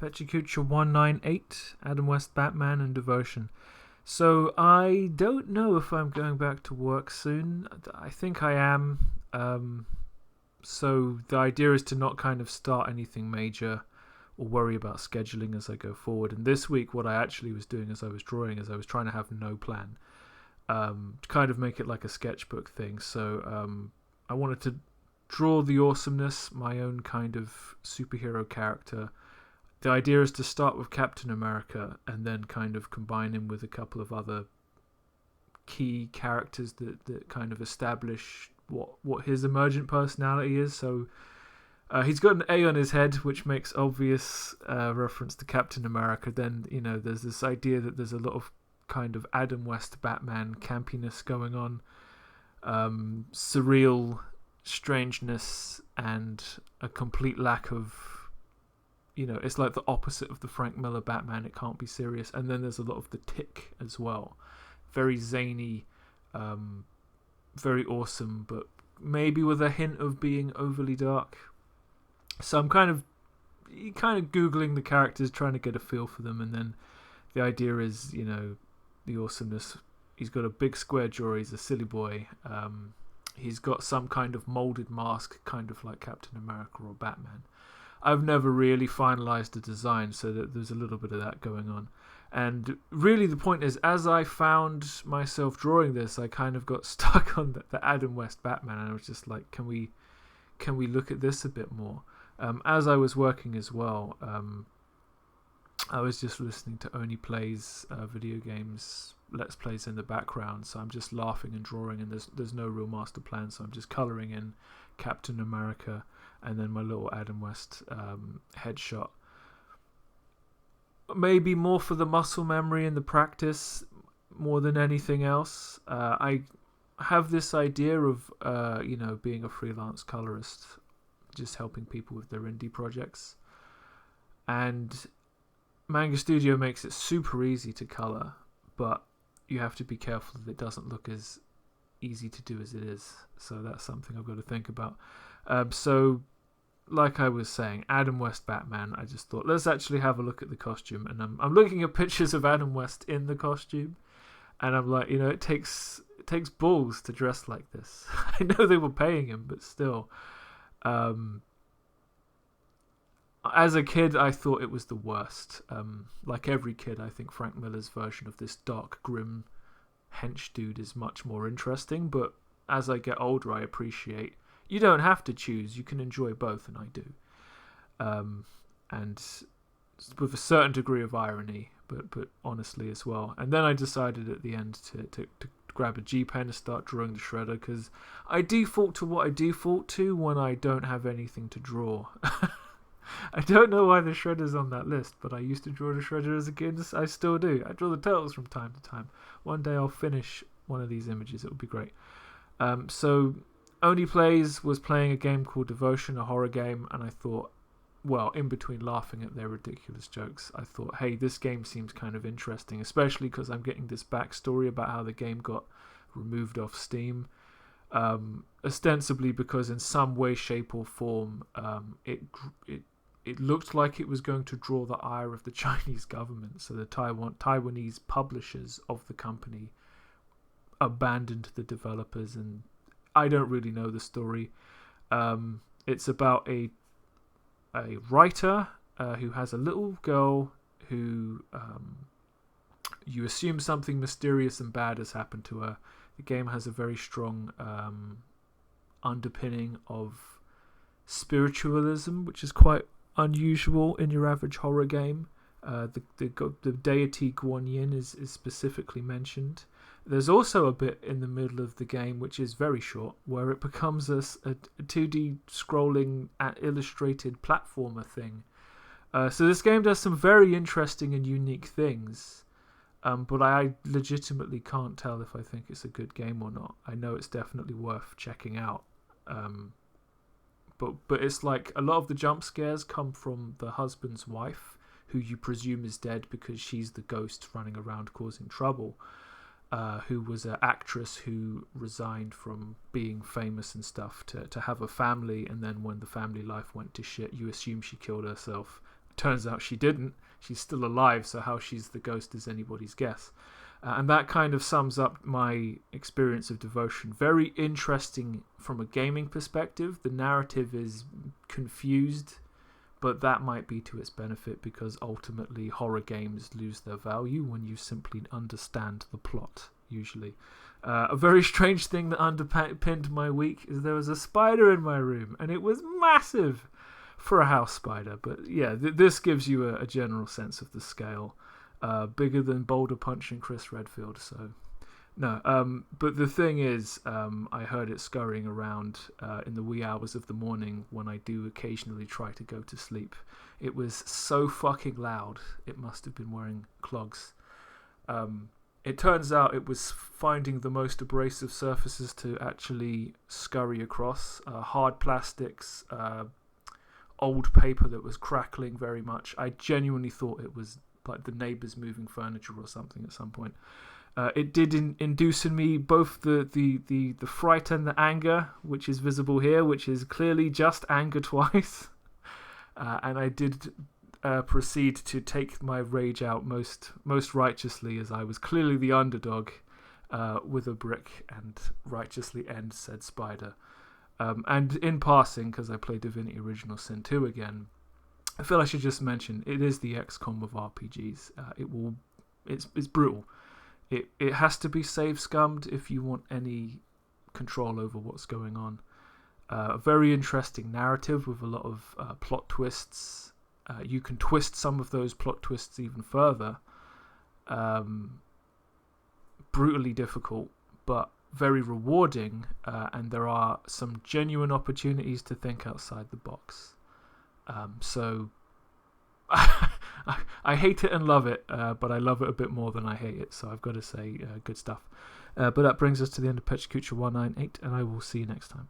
Pecha Kucha 198, Adam West Batman and Devotion. So I don't know if I'm going back to work soon. I think I am. So the idea is to not kind of start anything major or worry about scheduling as I go forward. And this week what I actually was doing as I was drawing is I was trying to have no plan. To kind of make it like a sketchbook thing. So I wanted to draw the awesomeness, my own kind of superhero character. The idea is to start with Captain America and then kind of combine him with a couple of other key characters that kind of establish what his emergent personality is. So he's got an A on his head, which makes obvious reference to Captain America. Then, there's this idea that there's a lot of kind of Adam West Batman campiness going on. Surreal strangeness and a complete lack of, it's like the opposite of the Frank Miller Batman. It can't be serious. And then there's a lot of the tick as well. Very zany, very awesome, but maybe with a hint of being overly dark. So I'm kind of Googling the characters, trying to get a feel for them. And then the idea is, the awesomeness. He's got a big square jaw. He's a silly boy. He's got some kind of molded mask, kind of like Captain America or Batman. I've never really finalized the design, so that there's a little bit of that going on. And really the point is, as I found myself drawing this, I kind of got stuck on the Adam West Batman, and I was just like, can we look at this a bit more? As I was working as well, I was just listening to Oni Plays video games Let's Plays in the background, so I'm just laughing and drawing, and there's no real master plan, so I'm just colouring in Captain America and then my little Adam West headshot. Maybe more for the muscle memory and the practice more than anything else. I have this idea of being a freelance colorist, just helping people with their indie projects, and Manga Studio makes it super easy to color, but you have to be careful that it doesn't look as easy to do as it is. So that's something I've got to think about. So like I was saying, Adam West Batman, I just thought, let's actually have a look at the costume. And I'm looking at pictures of Adam West in the costume, and I'm like, it takes balls to dress like this. I know they were paying him, but still. As a kid, I thought it was the worst. Like every kid, I think Frank Miller's version of this dark, grim hench dude is much more interesting. But as I get older, I appreciate you don't have to choose. You can enjoy both, and I do. And with a certain degree of irony, but honestly as well. And then I decided at the end to grab a G pen and start drawing the shredder, because I default to what I default to when I don't have anything to draw. I don't know why the shredder's on that list, but I used to draw the shredder as a kid. I still do. I draw the turtles from time to time. One day I'll finish one of these images. It would be great. So Only Plays was playing a game called Devotion, a horror game, and I thought, well, in between laughing at their ridiculous jokes, I thought, hey, this game seems kind of interesting, especially because I'm getting this backstory about how the game got removed off Steam. Ostensibly because in some way, shape or form, it looked like it was going to draw the ire of the Chinese government. So the Taiwanese publishers of the company abandoned the developers, and I don't really know the story. It's about a writer who has a little girl who you assume something mysterious and bad has happened to her. The game has a very strong underpinning of spiritualism, which is quite unusual in your average horror game. The deity Guan Yin is specifically mentioned. There's also a bit in the middle of the game, which is very short, where it becomes a 2D scrolling illustrated platformer thing. So this game does some very interesting and unique things, but I legitimately can't tell if I think it's a good game or not. I know it's definitely worth checking out. But it's like a lot of the jump scares come from the husband's wife, who you presume is dead because she's the ghost running around causing trouble, who was an actress who resigned from being famous and stuff to have a family, and then when the family life went to shit, you assume she killed herself. Turns out she didn't. She's still alive, so how she's the ghost is anybody's guess. And that kind of sums up my experience of Devotion. Very interesting from a gaming perspective. The narrative is confused, but that might be to its benefit, because ultimately horror games lose their value when you simply understand the plot, usually. A very strange thing that underpinned my week is there was a spider in my room, and it was massive for a house spider. But yeah, this gives you a general sense of the scale. Bigger than Boulder Punch and Chris Redfield. So no, but the thing is, I heard it scurrying around in the wee hours of the morning when I do occasionally try to go to sleep. It was so fucking loud. It must have been wearing clogs. It turns out it was finding the most abrasive surfaces to actually scurry across. Hard plastics, old paper that was crackling very much. I genuinely thought it was like the neighbours moving furniture or something at some point. It did induce in me both the fright and the anger, which is visible here, which is clearly just anger twice. And I did proceed to take my rage out most righteously, as I was clearly the underdog with a brick, and righteously end said spider. And in passing, because I played Divinity Original Sin 2 again, I feel I should just mention it is the XCOM of RPGs. It's brutal. It has to be save scummed if you want any control over what's going on. A very interesting narrative with a lot of plot twists. You can twist some of those plot twists even further. Brutally difficult, but very rewarding. And there are some genuine opportunities to think outside the box. So I hate it and love it, but I love it a bit more than I hate it, so I've got to say good stuff. But that brings us to the end of Pecha Kucha 198, and I will see you next time.